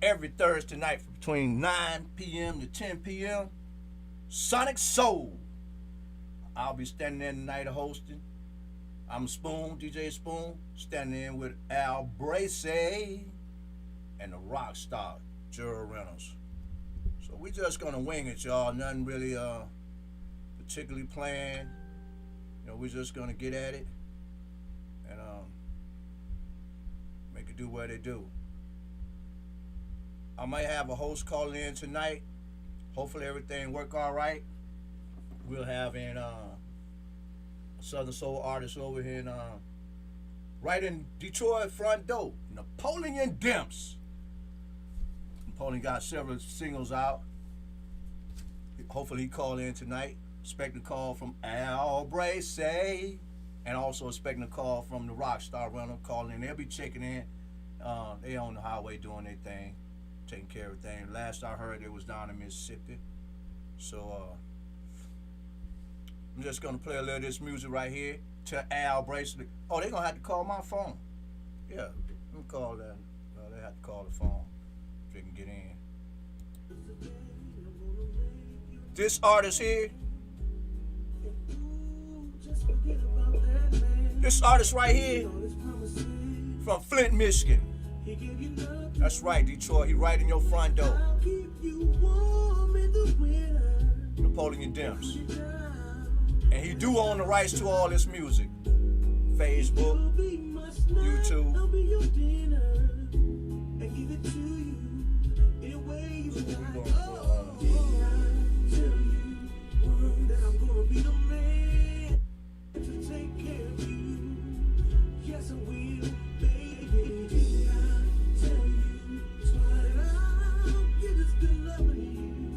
every Thursday night between 9 p.m. to 10 p.m. Sonic Soul. I'll be standing there tonight hosting. I'm Spoon, DJ Spoon, standing in with Al Bracey and the rock star, Gerald Reynolds. So we just gonna wing it, y'all. Nothing really particularly planned. We're just gonna get at it and make it do what it do. I might have a host calling in tonight. Hopefully everything work all right. We'll have in a Southern Soul artist over here in right in Detroit front door, Napoleon Demps. Napoleon got several singles out. Hopefully he call in tonight. Expect a call from Al Bracey, and also expecting a call from the Rockstar Runner calling in. They'll be checking in. They on the highway doing their thing, taking care of everything. Last I heard, it was down in Mississippi. So I'm just gonna play a little of this music right here to Al Bracey. Oh, they're gonna have to call my phone. Yeah, let me call that. They have to call the phone if they can get in. This artist here. This artist right here from Flint, Michigan. That's right, Detroit. He right in your front door. Napoleon Demps. And he do own the rights to all this music. Facebook, YouTube.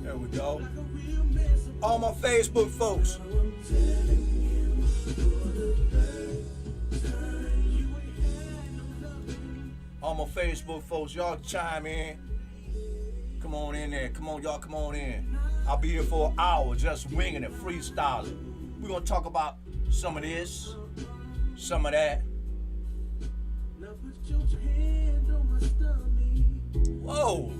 There we go. All my Facebook folks. All my Facebook folks, y'all chime in. Come on in there. Come on, y'all, come on in. I'll be here for an hour just winging it, freestyling. We're going to talk about some of this, some of that. Whoa.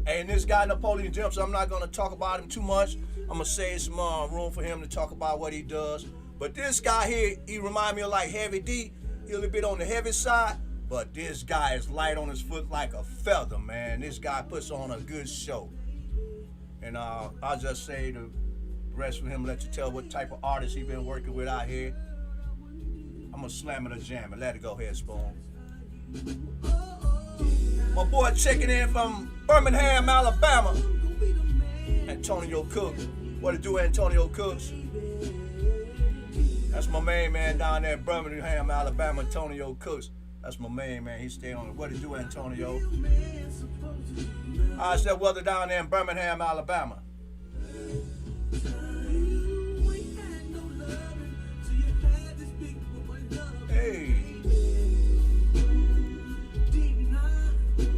And this guy, Napoleon Demps, I'm not going to talk about him too much. I'm going to save some room for him to talk about what he does. But this guy here, he remind me of like Heavy D. He a little bit on the heavy side. But this guy is light on his foot like a feather, man. This guy puts on a good show. And I'll just say the rest of him, let you tell what type of artist he been working with out here. I'm going to slam it or jam it. Let it go ahead, Spoon. My boy checking in from Birmingham, Alabama. Antonio Cook. What it do, Antonio Cooks? That's my main man down there in Birmingham, Alabama, Antonio Cooks. That's my main man. He stay on it. What it do, Antonio? I said, weather down there in Birmingham, Alabama. Hey.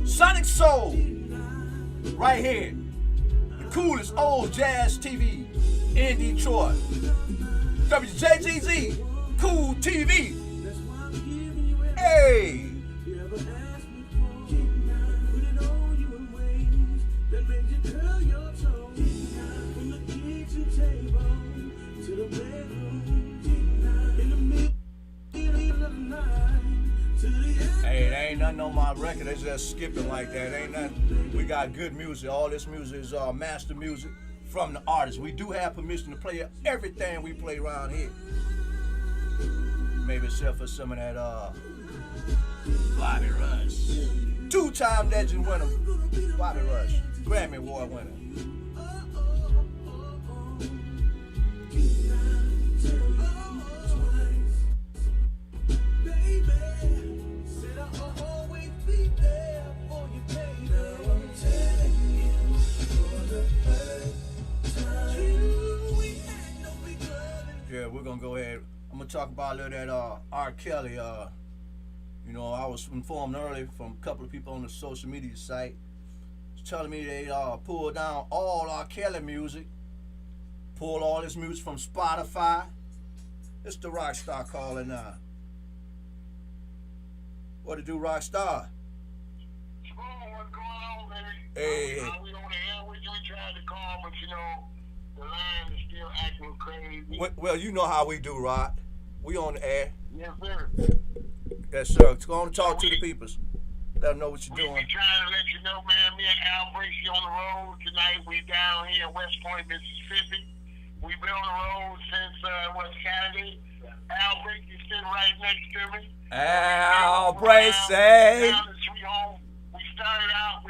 Sonic Soul. Right here. The coolest old jazz TV in Detroit. WJGZ. Cool TV. Hey. Hey, it ain't nothing on my record. It's just skipping like that. Ain't nothing. We got good music. All this music is master music from the artists. We do have permission to play everything we play around here. Maybe except for some of that Bobby Rush. Two-time legend winner, Bobby Rush. Grammy Award winner. Yeah, we're gonna go ahead. I'm gonna talk about a little of that R. Kelly. I was informed earlier from a couple of people on the social media site telling me they pulled down all R. Kelly music, pulled all this music from Spotify. It's the Rockstar calling now. What to do, Rockstar? Small, what's going on, baby? Hey, We on the air with you. We tried to call, but the line is still acting crazy. well, you know how we do, Rod. We on the air. Yes, sir. Yes, sir. Let's go on and So talk to the we peoples. Let them know what you're we doing. trying to let you know, man. Me and Al Bracey on the road tonight. We down here in West Point, Mississippi. We've been on the road since Saturday. Al Bracey sitting right next to me. Al Bracey. Bracey. Down in Sweet Home. We started out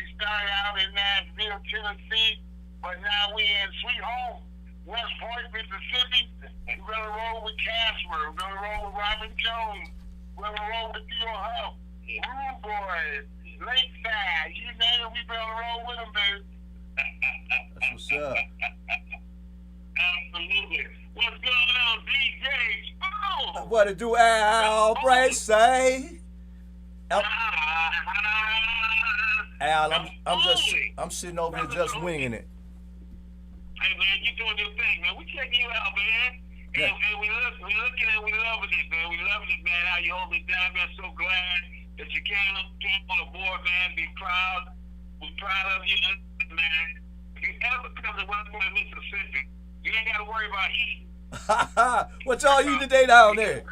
in Nashville, Tennessee, but now we in Sweet Home, West Point, Mississippi. We're gonna roll with Casper. We're gonna roll with Robin Jones. We're gonna roll with Theo Huff, Rude Boys, Lakeside. You name it, we been on the road with them, baby. That's what's up. Absolutely. What's going on, DJ? Oh! What to do, Al Bracey? Al, I'm sitting over here just winging it. Hey man, you doing your thing, man. We checking you out, man. Yeah. And we looking and we loving it, man. We loving it, man. How you holding it down, man. So glad that you came on the board, man. Be proud. We're proud of you, man. If you ever come to West Point, Mississippi, you ain't got to worry about eating. What y'all eating today down there?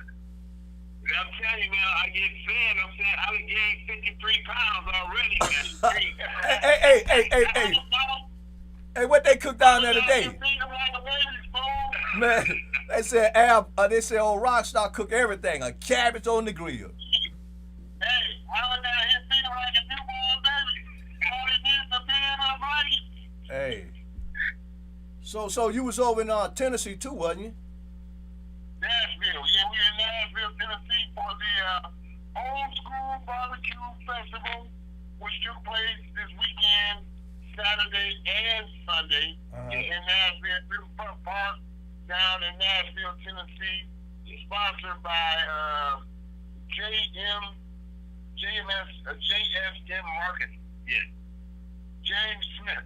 I'm telling you, man, I get fed. I'm saying I done gained 53 pounds already, man. Hey. Hey, what they cook down there today? Man, they said Al, they said old Rockstar cook everything, a cabbage on the grill. Hey, I was down here feeding like a newborn baby. All they did was feed my body. Hey. So you was over in Tennessee too, wasn't you? Nashville. Yeah, we in Nashville, Tennessee for the Old School Barbecue Festival, which took place this weekend, Saturday and Sunday, in Nashville, Riverfront Park, down in Nashville, Tennessee. Sponsored by JSM Marketing. Yeah. James Smith.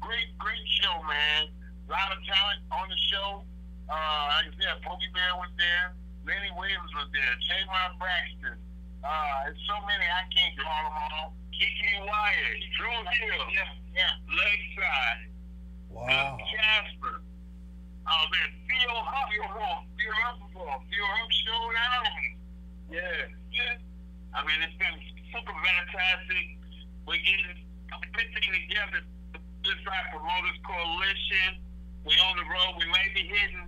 Great show, man. A lot of talent on the show. Like I said, Pokey Bear was there. Lenny Williams was there. Javon Braxton. There's so many, I can't call them all. Kiki Wyatt. Drew Hill. Yeah. Lakeside. Wow. Casper. Oh, man. Theo Huff. Theo Huff showed out. Yeah. I mean, it's been super fantastic. We're getting everything together. This Right Promoters Coalition. We're on the road. We may be hitting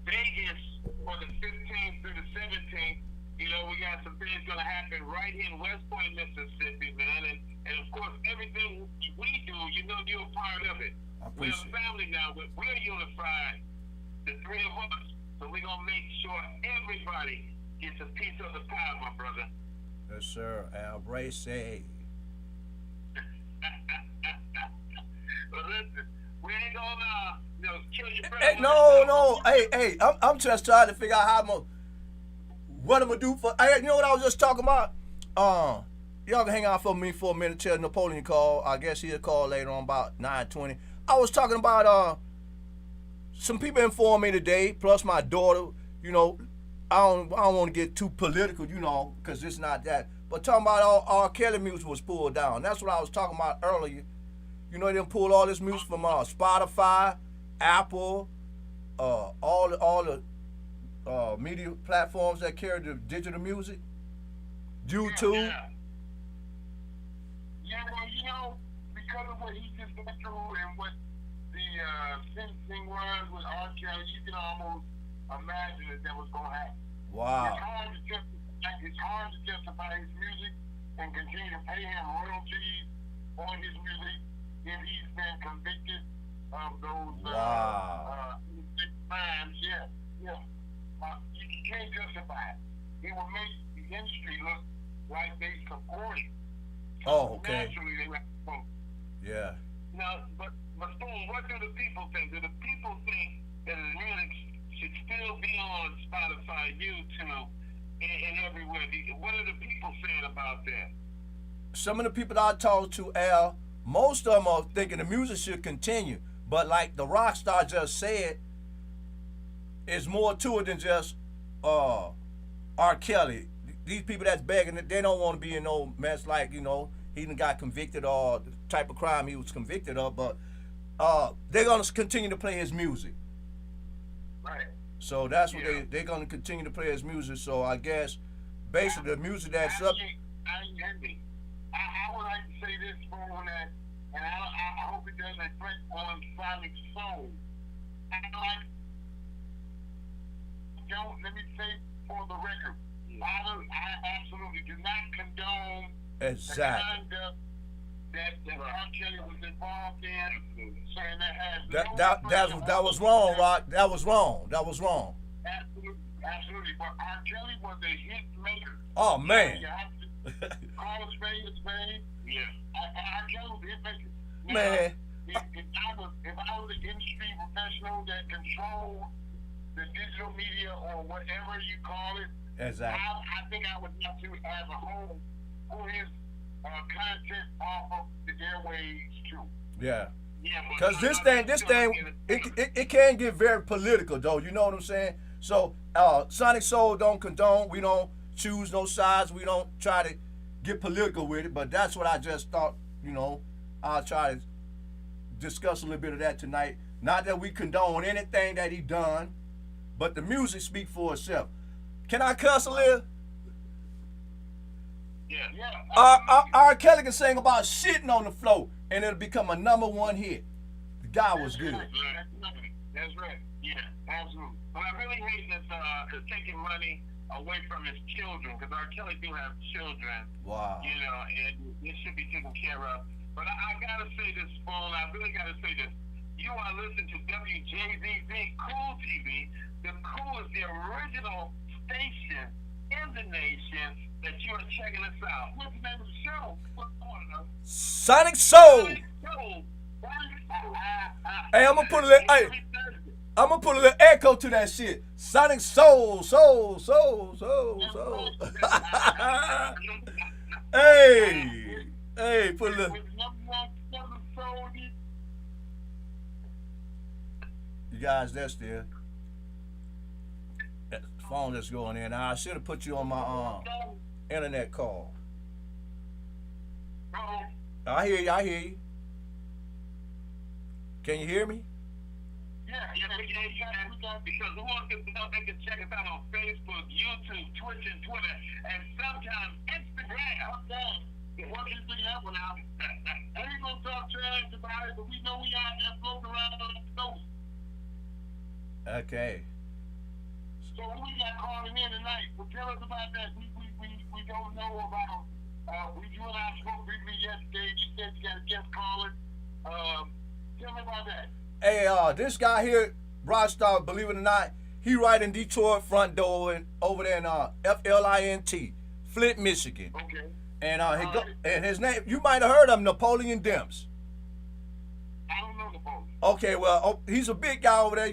Vegas for the 15th through the 17th. You know, we got some things going to happen right here in West Point, Mississippi, man. And of course, everything we do, you know, you're a part of it. We're a family now. We're unified, the three of us. So we're going to make sure everybody gets a piece of the pie, my brother. Yes, sir. Al Bracey. Well, listen, we ain't gonna, kill your brother. Hey, no. Hey, I'm just trying to figure out what I'm gonna do for. You know what I was just talking about? Y'all can hang out for me for a minute till Napoleon call. I guess he'll call later on about 9:20. I was talking about some people informed me today, plus my daughter. You know, I don't want to get too political, you know, because it's not that. But talking about all R. Kelly music was pulled down. That's what I was talking about earlier. You know, they pulled all this music from Spotify, Apple, all the media platforms that carry the digital music, YouTube. Yeah, well, you know, because of what he just went through and what the sentencing was with R. Kelly, you can almost imagine that was going to happen. Wow. It's hard to justify his music and continue to pay him royalties on his music if he's been convicted of those crimes. Yeah. You can't justify it. It will make the industry look like they support it. Oh, okay. Naturally, they like to vote. Yeah. Now, but Spoon, what do the people think? Do the people think that the music should still be on Spotify, YouTube, and everywhere? What are the people saying about that? Some of the people I talked to, Al, most of them are thinking the music should continue. But like the rock star just said, it's more to it than just R. Kelly. these people that's begging, they don't want to be in no mess like, he done got convicted or the type of crime he was convicted of, but they're gonna continue to play his music. Right. So that's what they're gonna continue to play his music. So I guess basically the music that's up. I would like to say this for that, and I hope it doesn't reflect on Sonic Soul. Let me say for the record, I absolutely do not condone Exactly. the conduct that R. Kelly was involved in, saying that was wrong, Rock. That was wrong. Absolutely. But R. Kelly was a hit maker. Oh man. You have to call a spade a spade. Yeah. R. Kelly was a hit maker. Now, Man. If I was an industry professional that controlled the digital media or whatever you call it, Exactly. I think I would have to, as a whole, pull his content off of the airwaves too. Yeah. Yeah, Cause this thing, it can get very political though. You know what I'm saying? So Sonic Soul don't condone. We don't choose no sides. We don't try to get political with it. But that's what I just thought. I'll try to discuss a little bit of that tonight. Not that we condone anything that he done, but the music speak for itself. Can I cuss a little? Yeah. R. Kelly can sing about shitting on the floor, and it'll become a #1 hit. The guy was good. That's right. Yeah, absolutely. But I really hate that taking money away from his children, because R. Kelly do have children. Wow. And it should be taken care of. But I gotta say this, Spoon. I really gotta say this. You are listening to WJZZ Cool TV. The Cool is the original station in the nation that you are checking us out. What's the name of the show? Sonic Soul. Hey, I'm gonna put a little echo to that shit. Sonic Soul. Hey, put a little. You guys, that's there. That phone that's going in. I should have put you on my internet call. I hear you. Can you hear me? Yeah, because who wants to know they can check us out on Facebook, YouTube, Twitch, and Twitter, and sometimes Instagram. Okay. What is the level now? I ain't gonna talk trash about it, but we know we out there floating around on the coast. Okay. So who we got calling in tonight? Well, tell us about that. We don't know about. You and I spoke briefly yesterday. You said you got a guest calling. Tell me about that. Hey, this guy here, Rockstar, believe it or not, he right in Detroit front door and over there in Flint, Flint, Michigan. Okay. And and his name, you might have heard of him, Napoleon Demps. I don't know Napoleon. Okay, well, he's a big guy over there.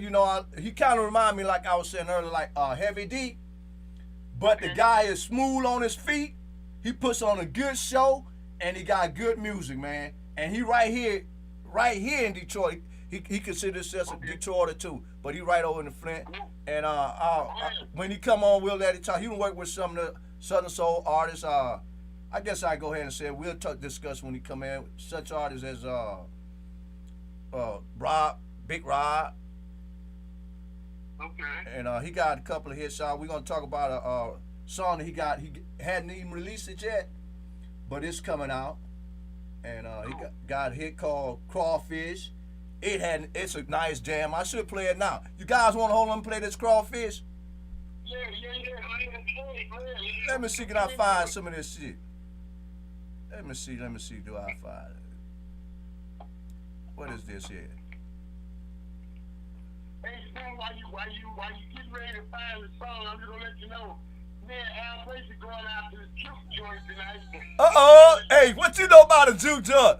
He kind of remind me, like I was saying earlier, like Heavy D. But the guy is smooth on his feet. He puts on a good show, and he got good music, man. And he right here in Detroit. He considers himself a Detroiter too, but he right over in the Flint. And when he come on, we'll let it talk. He can work with some of the Southern Soul artists. I guess I go ahead and say we'll discuss when he come in. Such artists as Big Rob. Okay. And he got a couple of hits. We're gonna talk about a song that he hadn't even released it yet, but it's coming out. And he got a hit called Crawfish. It's a nice jam. I should play it now. You guys want to hold on and play this Crawfish? Yeah. Let me see, can I find some of this shit? Let me see, do I find it? What is this here? Hey, Spoon, while you getting ready to find the song, I'm just gonna let you know, man, Al Tracy going out to the juke joint tonight. Hey, what you know about a juke joint?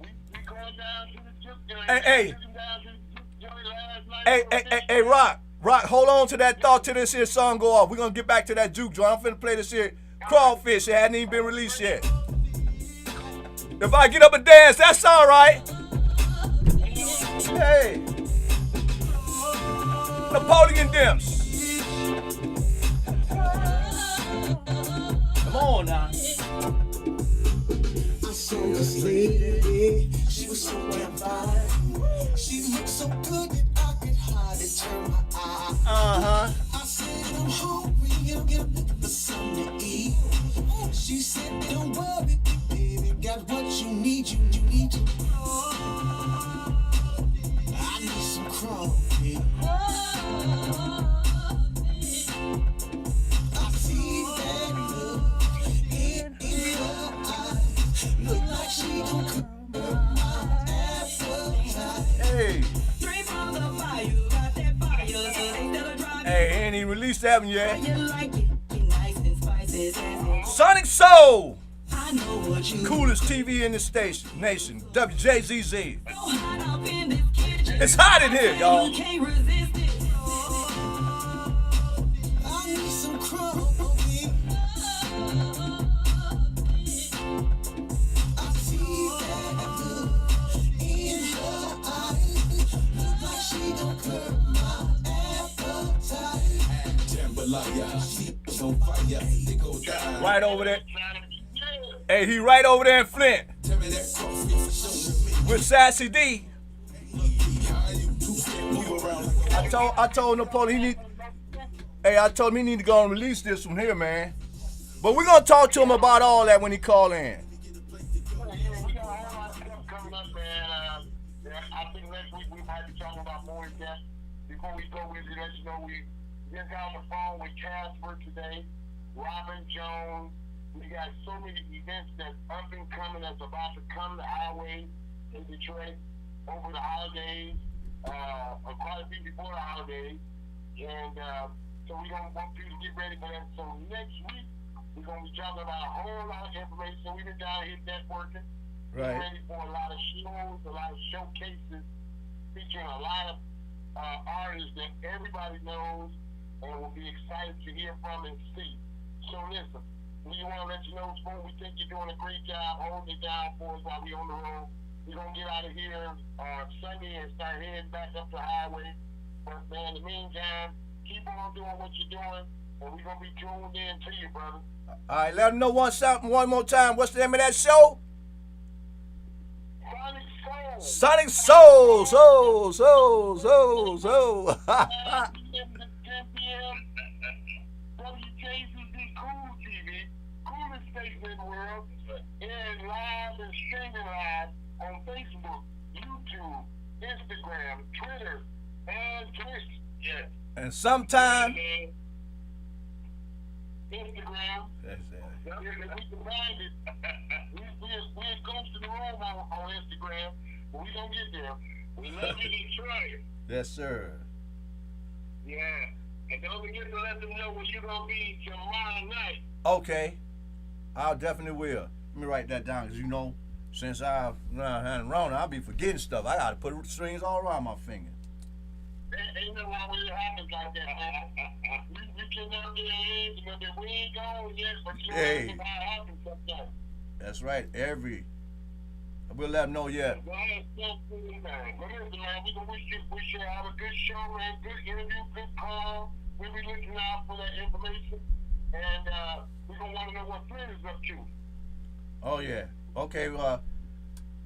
We going down to the juke joint. Hey. Down to the juke joint last night. Hey, Rock, hold on to that thought till this here song go off. We're gonna get back to that juke joint. I'm finna play this here Crawfish. It hadn't even been released yet. If I get up and dance, that's all right. Hey, Napoleon Demps. on now. I saw this lady, she was so damn fine. She looked so good that I could hardly turn my eye. I said, I'm hungry, I'm looking for something to eat. She said, don't worry, baby, got what you need, you need to. I need some crumbs, I see that look in her eyes. Look like she gon' cook my appetite. Hey. Straight from the fire, you got that fire, so they still drive. Hey, ain't even released that one yet. You like it, nice and spicy, sassy. Sonic Soul. I know what you Coolest TV in the station, nation. WJZZ. so hot up in this kitchen. It's hot in here, y'all. You can't resist it. I need some crumbs. I see that look in her eyes. Look like she gon' curb my appetite. Jambalaya, she was on fire. They go down. Right over there. Hey, he right over there in Flint Tell me that coffee for sure. with Sassy D. How you two move around? I told Napoleon I told him he need to go and release this from here, man. But we're gonna talk to him about all that when he call in. We got a whole lot of stuff coming up, man. I think next week we might be talking about more in depth. Before we go, we let you know we just got on the phone with Casper today, Robin Jones. We got so many events that's up and coming that's about to come to our way in Detroit over the holidays, quite a few before the holidays. And so we're going to want you to get ready for that. So next week, we're going to be talking about a whole lot of information. We've been down here networking. Right. We're ready for a lot of shows, a lot of showcases, featuring a lot of artists that everybody knows and will be excited to hear from and see. So listen, we want to let you know, Spoon, we think you're doing a great job holding it down for us while we're on the road. We're going to get out of here Sunday and start heading back up the highway. But, man, in the meantime, keep on doing what you're doing, and we're going to be tuned in to you, brother. All right, let him know one more time. What's the name of that show? Sonic Soul. Soul. 10 p.m. WJZZ Cool TV, coolest station in the world, and live and streaming live on Facebook, YouTube, Instagram, Twitter, and Twitch. Yes. And sometime. Instagram. That's it. If we can find it, we're close to the room on Instagram, but we don't get there. We love you, Detroit. Yes, sir. Yeah. And don't forget to let them know where you're going to be tomorrow night. Okay. I definitely will. Let me write that down, because, you know, since I've had Rona, I'll be forgetting stuff. I got to put strings all around my finger. Ain't no wrong with it happens like that, man. We getting up there, but we ain't gone yet, but you know Hey. how it happens sometimes. That's right. We'll let them know, yeah. But listen, man, we gonna wish you have a good show, man, good interview, good call. We'll be looking out for that information, and we're gonna want to know what Flynn is up to. Oh, yeah. Okay,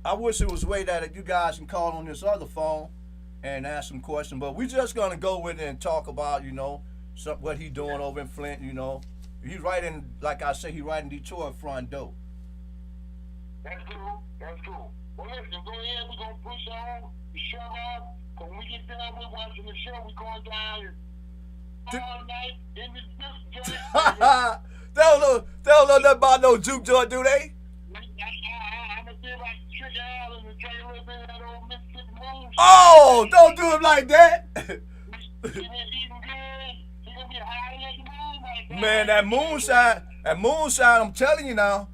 I wish it was a way that you guys can call on this other phone and ask some questions, but we're just going to go with it and talk about, you know, what he doing over in Flint, you know. He's right in, like I say, he right in Detroit front door. That's cool. That's cool. Well, listen, go ahead. We're going to push on the show off. So when we get done with watching the show, we're going down all night in this juke joint. They don't know nothing about no juke joint, do they? I'm going to feel like Trick Allen and drink a little bit of that old Mississippi moonshine. Oh, don't do him like that. He been eating good. He going to be high as the moon right now. Man, that moonshine, I'm telling you now.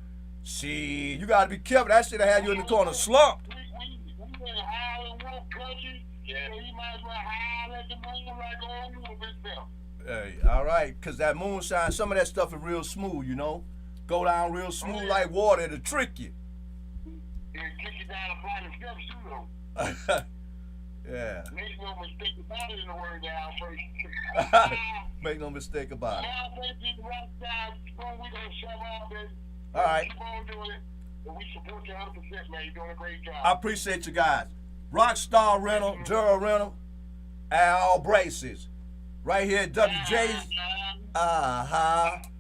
See, you got to be careful. That shit had you in the corner slumped. We been high and wolf country. Yeah. So he might as well high as the moon like all you of himself. Hey, all right, because that moonshine, some of that stuff is real smooth, you know. Go down real smooth like water. It'll trick you. He'll kick you down a flight of steps, too, though. Yeah. Make no mistake about it in the word down, Make no mistake about it. Now, baby, right now, we gonna shove on, baby. All right. Keep on doing it. And we support you 100%, man. You're doing a great job. I appreciate you guys. Rockstar Rental, Gerald Rental, Al Braces. Right here at WJ's.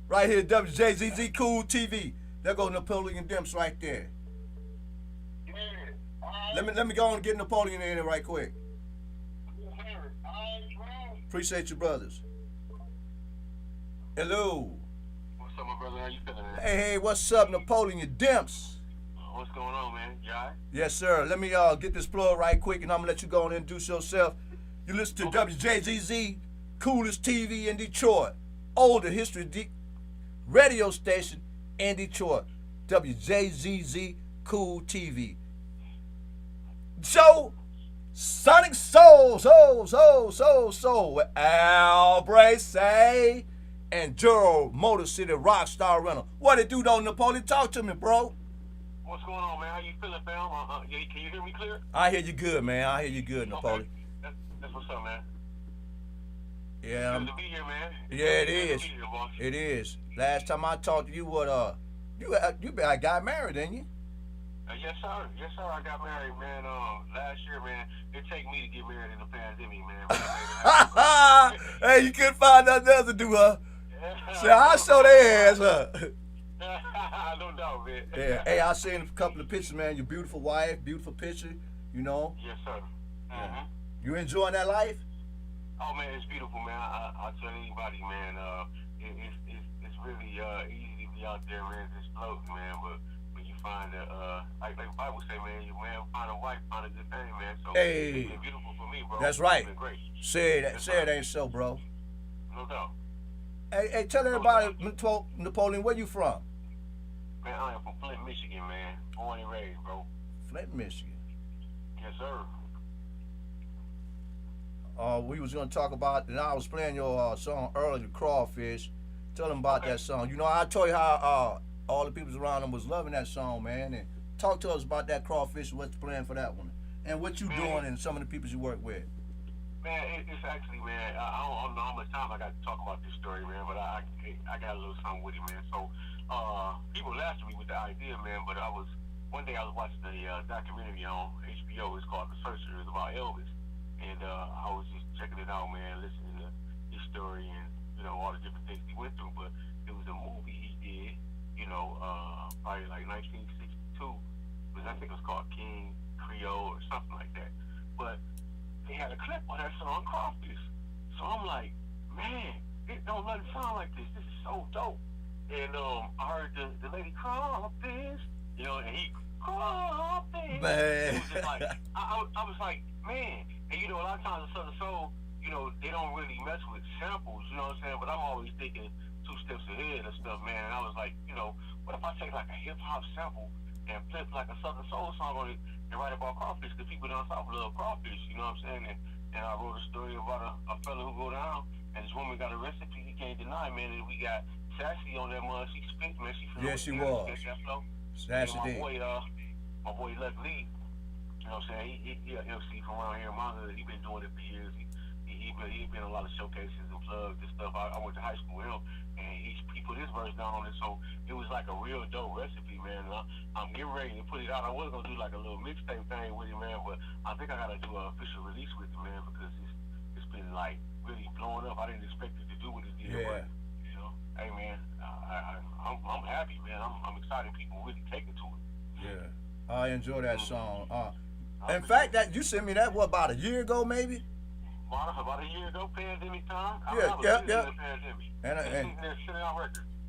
Right here at WJZZ Cool TV. There goes Napoleon Dimps right there. Yeah. Let me go and get Napoleon in there right quick. Yes, sir. All right, bro. Appreciate you, brothers. Hello. What's up, my brother? How you feeling, man? Hey, what's up, Napoleon Dimps? What's going on, man? You all right? Yes, sir. Let me get this plug right quick, and I'm gonna let you go and introduce yourself. You listen to WJZZ, coolest TV in Detroit, older history radio station in Detroit. WJZZ Cool TV. Joe Sonic Soul with Al Brace and Gerald Motor City Rockstar Rental. What it do though, Napoleon? Talk to me, bro. What's going on, man? How you feeling, fam? Can you hear me clear? I hear you good, man. I hear you good, Napoleon. Okay. That's what's up, man. Yeah, Good to be here, man. yeah, it Good to is. be here, boss. It is. Last time I talked to you, you got married, didn't you? Yes, sir. Yes, sir. I got married, man. Last year, man. It take me to get married in the pandemic, man. But I made it happen. Hey, you couldn't find nothing else to do, huh? See, I show their ass, huh? No doubt, man. Yeah. Hey, I seen a couple of pictures, man. Your beautiful wife, beautiful picture. You know. Yes, sir. Mm-hmm. You enjoying that life? Oh man, it's beautiful, man. I tell anybody, man. It's really easy to be out there, man, just floating, man. But when you find like the Bible say, man, you find a wife, find a good thing, man. So Hey. it's been beautiful for me, bro. That's right. It's been great. Say it ain't so, bro. No doubt. Hey, tell everybody, Napoleon, where you from? Man, I am from Flint, Michigan, man. Born and raised, bro. Flint, Michigan. Yes, sir. We was gonna talk about, and I was playing your song earlier, The Crawfish. Tell them about that song. You know, I told you how all the people around them was loving that song, man. And talk to us about that Crawfish, what's the plan for that one, and what you doing, and some of the people you work with. Man, it's actually, man, I don't know how much time I got to talk about this story, man, but I got a little something with it, man. So, people laughed at me with the idea, man, but one day I was watching a documentary on HBO. It's called The Searcher. It's about Elvis. And I was just checking it out, man, listening to his story and, you know, all the different things he went through. But it was a movie he did, you know, probably like 1962. I think it was called King Creole or something like that. But they had a clip on that song, Crawfish. So I'm like, man, it don't nothing sound like this. This is so dope. And I heard the lady Crawfish, you know, and he Crawfish. Man. It was just like, I was like, man. And you know, a lot of times in Southern Soul, you know, they don't really mess with samples, you know what I'm saying? But I'm always thinking 2 steps ahead and stuff, man. And I was like, you know, what if I take like a hip hop sample and flip like a Southern Soul song on it and write about crawfish? Because people down south love crawfish, you know what I'm saying? And I wrote a story about a fella who go down and this woman got a recipe he can't deny, man. And we got Sassy on that mud. She spit, man. Yes, she was. Sassy did. My boy Luck Lee. You know what I'm saying? He a MC from around here in Monza. He been doing it for years. He been in a lot of showcases and plugs and stuff. I went to high school with him, and he put his verse down on it. So it was like a real dope recipe, man. And I'm getting ready to put it out. I was gonna do like a little mixtape thing with it, man, but I think I gotta do an official release with it, man, because it's been like really blowing up. I didn't expect it to do what it did. Yeah. But, you know, hey man, I'm happy, man. I'm excited. People really taking to it. Yeah, I enjoy that song. In fact, that you sent me that about a year ago, maybe. About a year ago, pandemic time. Yeah. Pandemic.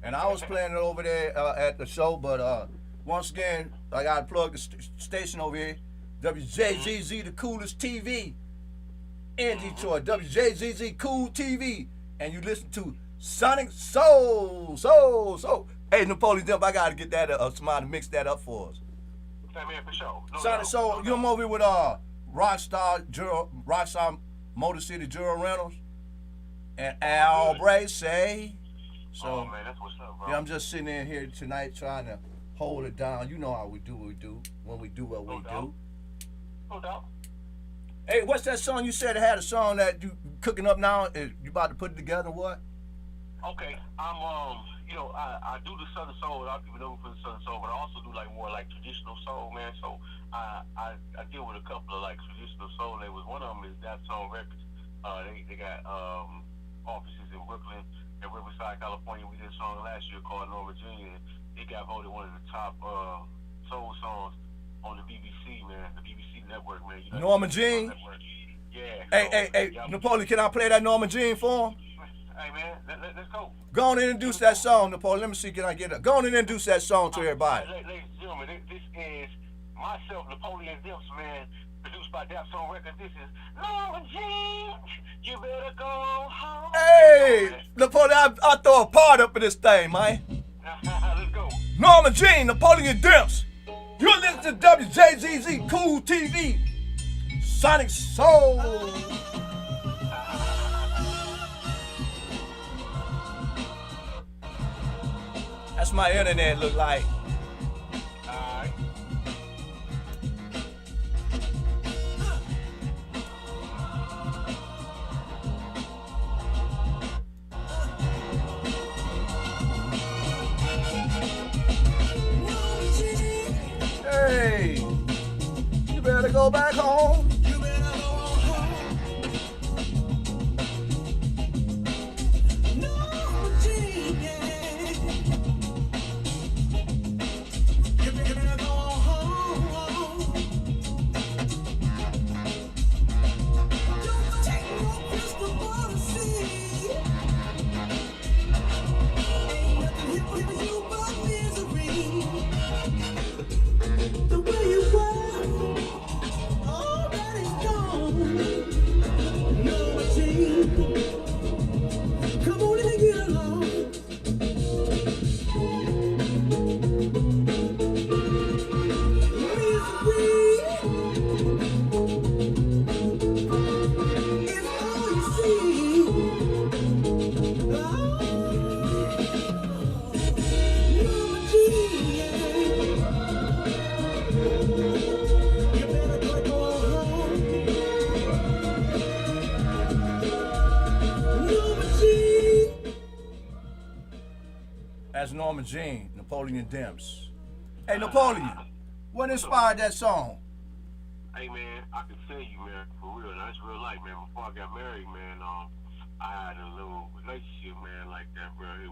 And I was playing it over there at the show, but once again, I got to plug the station over here. WJZZ, the coolest TV in Detroit. WJZZ, Cool TV. And you listen to Sonic Soul. Hey, Napoleon Dimp, I got to get that, somebody to mix that up for us. Hey, man, for sure. Sonic Soul, you come over here with Rockstar Motor City Gerald Reynolds and Al Brace. So, oh, man, that's what's up, bro. yeah, I'm just sitting in here tonight trying to hold it down. You know how we do what we do when we do what we do. No doubt. Hey, what's that song you said it had a song that you cooking up now? You about to put it together? What? Okay, I'm I do the Southern Soul. A lot of people know me for the Southern Soul, but I also do like more like traditional soul, man. So I deal with a couple of like traditional soul labels. One of them is That Song Records. They got offices in Brooklyn and Riverside, California. We did a song last year called Norma Jean, and it got voted one of the top soul songs on the BBC, man. The BBC network, man. You know, Norma Jean? Yeah. Hey, Napoleon, can I play that Norma Jean for him? Hey, man, let's go. Go on and introduce that song, Napoleon. Let me see, can I get it? Go on and introduce that song to everybody. Ladies and gentlemen, this is myself, Napoleon Dimps, man, produced by That Song Records. This is Norma Jean. You better go home. Hey, Napoleon, I throw a part up in this thing, man. Let's go. Norma Jean, Napoleon Dimps. You're listening to WJZZ Cool TV, Sonic Soul. That's my internet look like. Alright. Hey, you better go back home. You better go home. No, Jean, yeah. You better go home. Don't take no crystal ball to see. Ain't nothing here for you but misery. The way you were, all that is gone. No, Jean, come on and get along. Misery is all you see. Oh, no, Jean, you better go home. No, Jean. That's Norma Jean, Napoleon Dimps. Hey, Napoleon, what inspired that song? Hey, man, I can tell you, man, for real. That's real life, man. Before I got married, man, I had a little relationship, man, like that, bro. It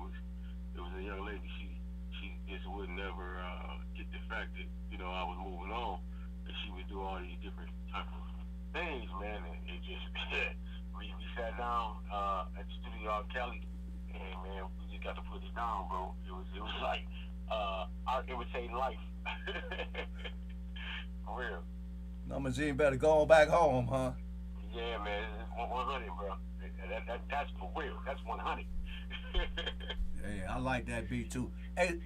was a young lady. She just would never get the fact that, you know, I was moving on, and she would do all these different type of things, man. And it just we sat down at the studio out in Cali, and man, we just got to put it down, bro. It was like our imitating life. For real. Norma Jean better go on back home, huh? Yeah, man, it's 100, bro. That's for real. That's 100. Yeah, I like that beat too. Hey,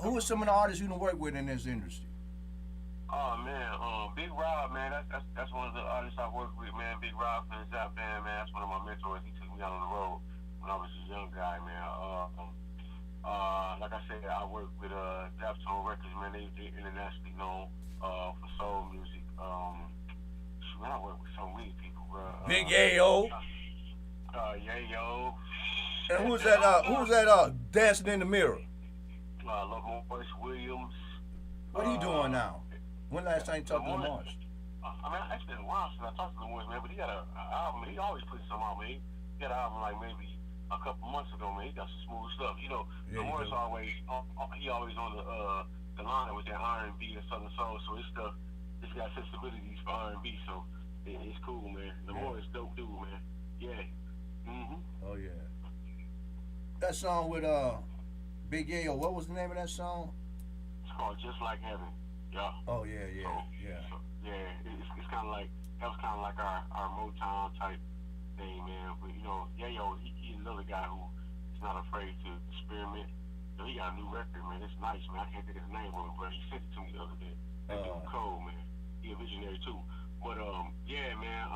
who are some of the artists you done work with in this industry? Oh man, Big Rob, man, that's one of the artists I work with, man. Big Rob from the Zap Band, man. That's one of my mentors. He took me out on the road when I was a young guy, man. Like I said, I work with That Song Records, man. They internationally known for soul music. Man, I work with so many people, bro. Big Yayo. Yayo. And who's that? Dancing in the Mirror. Lamorce Williams. What are you doing now? When last time you talked to Lamorce? I mean, it's been a while since I talked to Lamorce, man. But he got an album. He always puts something out, man. He got an album like maybe a couple months ago, man. He got some smooth stuff. You know, Yeah, Lamorce always on the line with that R&B and Southern Soul. So it's got sensibilities for R&B. So it's cool, man. Lamorce dope dude, man. Yeah. Oh yeah. That song with Big Yayo. What was the name of that song? It's called Just Like Heaven. Yeah. Oh yeah. So, it's kind of like that was kind of like our Motown type thing, man. But you know, Yayo, he's another guy who is not afraid to experiment. You know, he got a new record, man. It's nice, man. I can't think of his name on it, but he sent it to me the other day. That dude cold, man. He a visionary too. But yeah, man.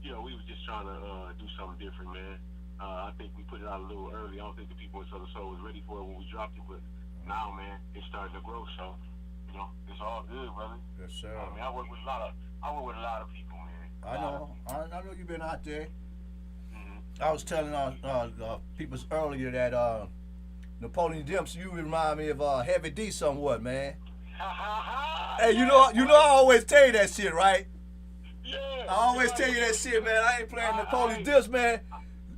You know, we was just trying to do something different, man. I think we put it out a little early. I don't think the people in Southern Soul was ready for it when we dropped it, but now, man, it's starting to grow. So, you know, it's all good, brother. Yes, sir. I mean, I work with a lot of people, man. I know. I know you've been out there. Mm-hmm. I was telling people earlier that Napoleon Dempsey, you remind me of Heavy D somewhat, man. Hey, you know I always tell you that shit, right? Yeah. I always tell you that shit, man. I ain't playing Napoleon Dempsey, man.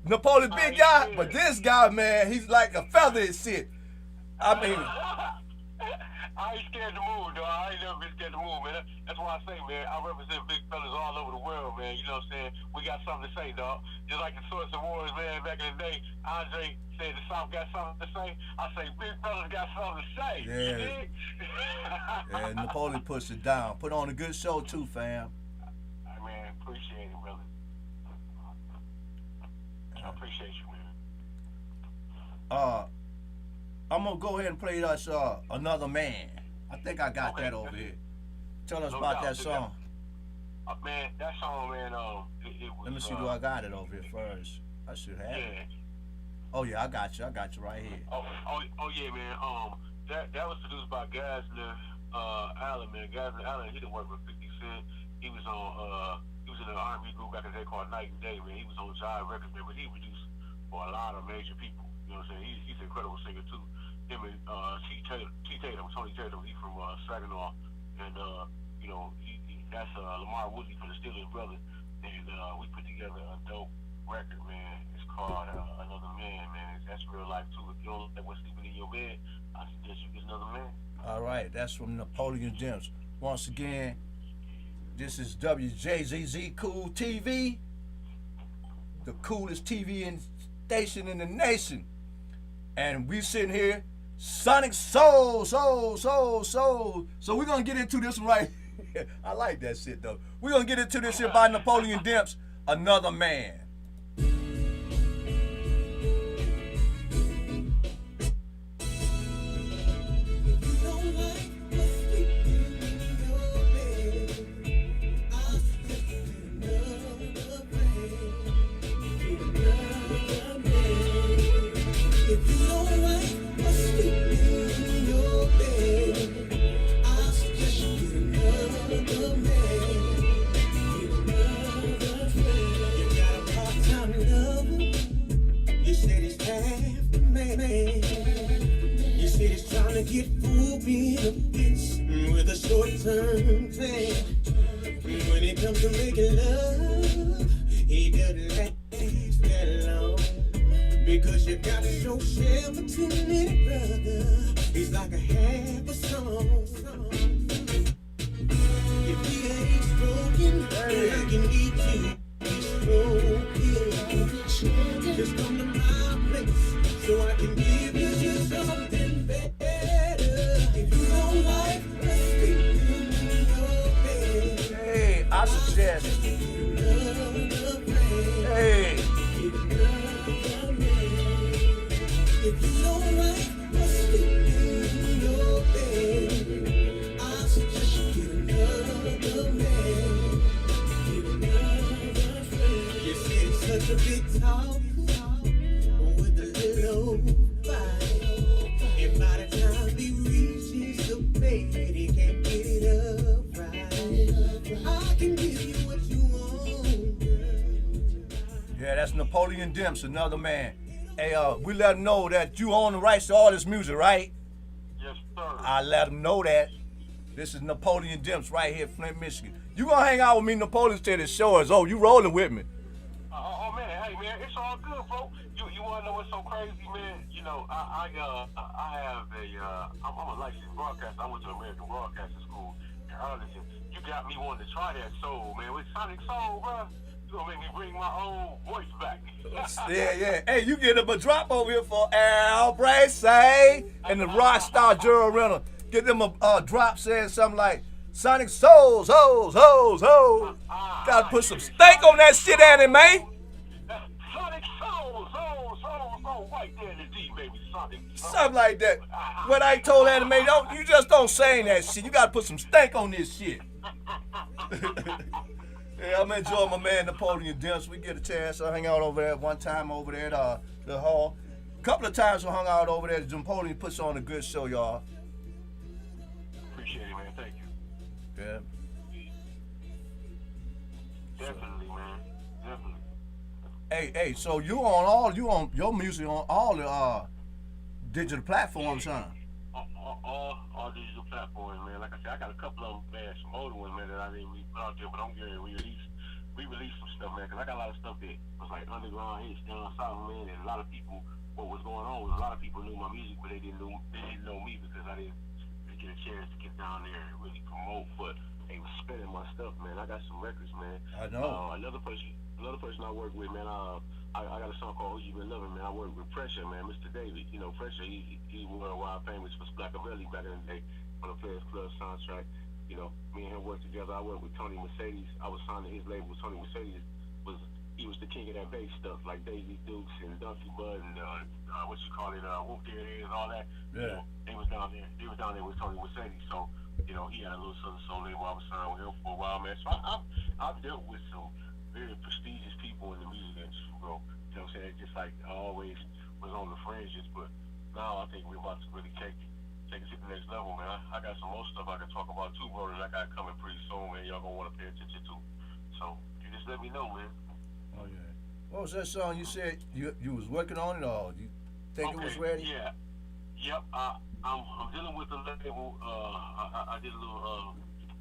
Napoleon big guy, but this guy, man, he's like a feather and shit. I mean, I ain't scared to move, dog. I ain't never been scared to move, man. That's why I say, man, I represent big fellas all over the world, man. You know what I'm saying? We got something to say, dog. Just like the Swords and Wars, man, back in the day, Andre said the South got something to say. I say big fellas got something to say. Yeah. You dig? yeah, Napoleon puts it down. Put on a good show too, fam. Man, appreciate it, brother. I appreciate you, man. I'm gonna go ahead and play us Another Man. I think I got that over here. Tell us No about doubt, that song. Man, that song, man, it was, Let me see, do I got it over here first? I should have it. Yeah. Oh yeah, I got you right here. Oh yeah, man. That was produced by Gadsner Allen, man. Gadsner Allen, he done work with 50 Cent. He was in an R&B group back in the day called Night and Day, man. He was on Jive Records, man, but he produced for a lot of major people. You know what I'm saying? He's an incredible singer too. Him and T. Tatum, Tony Tatum, he from Saginaw, and you know, that's Lamar Woodley from the Steelers brother, and we put together a dope record, man. It's called Another Man, man. That's real life too. If you don't like what's sleeping in your bed, I suggest you get Another Man. All right, that's from Napoleon Dempsey. Once again, this is WJZZ Cool TV, the coolest TV station in the nation, and we sitting here, Sonic Soul. So we're gonna get into this one right. I like that shit though. We're gonna get into this here by Napoleon Dempsey, Another Man. Get full benefits with a short-term plan. When it comes to making love, he doesn't last that long. Because you gotta show share for 2 minutes, brother. He's like a half a song. If he ain't stroking, I can eat you. He's stroking. Just come to my place so I can give you something better. I suggest. Hey. If you don't like what's sleeping in your bed, I suggest you get another man. Get another friend. You see, it's such a big talk with a little fight. And by the time he reaches the bed, he can't get it up right. I can give you what you want, girl. Yeah, that's Napoleon Dempsey, Another Man. Hey, we let him know that you own the rights to all this music, right? Yes, sir. I let him know that. This is Napoleon Dempsey right here, Flint, Michigan. You gonna hang out with me, Napoleon, till the show is over. You rolling with me. Oh man, hey man, it's all good, folks. You wanna know what's so crazy, man? You know, I have I'm a licensed broadcaster. I went to American Broadcasting School in Arlington. You got me wanting to try that soul, man. With Sonic Soul, bro, you gonna make me bring my own voice back. Yeah. Hey, you get him a drop over here for Al Bracey and the rock star Gerald Renner. Get them a drop saying something like Sonic Soul, ho. Gotta put some steak on that shit, Annie, man. Sonic Soul, right there in the D, baby. Sonic Soul. Something like that. What I told Annie, man, you just don't sing that shit. You gotta put some steak on this shit. Yeah, I'm enjoying my man Napoleon Dempsey. We get a chance to hang out over there one time over there at the hall. A couple of times we hung out over there. Napoleon puts on a good show, y'all. Appreciate it, man. Thank you. Yeah. Definitely, man. Definitely. Hey, so you on your music on all the digital platforms, huh? All digital platforms, man. Like I said, I got a couple of them, man, some older ones, man, that I didn't really put out there, but I'm getting re-release some stuff, man, because I got a lot of stuff that was like underground hits down south, man, and a lot of people, what was going on was a lot of people knew my music, but they didn't know me because I didn't really get a chance to get down there and really promote, but they was spinning my stuff, man. I got some records, man. I know. Another person I work with, man, I got a song called Who You Been Loving, man. I work with Pressure, man, Mr. David. You know, Pressure, he worldwide famous for Splackavelli back in the day on the Players Club soundtrack. You know, me and him worked together. I worked with Tony Mercedes. I was signed to his label. Tony Mercedes he was the king of that bass stuff, like Daisy Dukes and Dumpty Bud and what you call it, Whoop There It Is, all that. Yeah. You know, they was down there with Tony Mercedes. So, you know, he had a little Southern Soul label. I was signed with him for a while, man. So I've dealt with some very prestigious people in the music industry, bro. You know what I'm saying? Just like I always was on the fringes, but now I think we're about to really take it to the next level, man. I got some more stuff I can talk about too, bro, that I got coming pretty soon, man. Y'all gonna want to pay attention to. So you just let me know, man. Oh yeah. What was that song you said you was working on it, or you think it was ready? Yeah. Yep. I'm dealing with a label. I did a little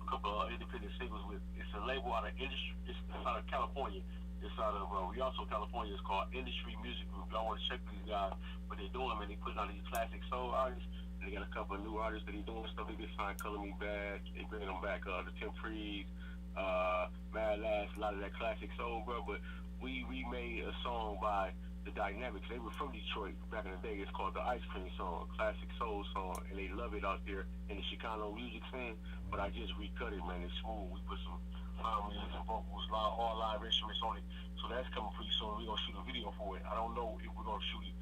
couple of independent singles with. It's a label out of industry. It's out of California. It's out of Rialto, California. It's called Industry Music Group. Y'all want to check these guys? What they're doing, man? They putting out these classic soul artists. And they got a couple of new artists that they doing stuff. They get signed, Color Me Back. They bringing them back. The Temprees, Mad Lass, a lot of that classic soul, bro. But we made a song by the Dynamics. They were from Detroit back in the day. It's called the Ice Cream Song, a classic soul song, and they love it out there in the Chicano music scene. But I just recut it, man. It's smooth. We put some harmonies and vocals, all live instruments on it. So that's coming pretty soon. We're gonna shoot a video for it. I don't know if we're gonna shoot it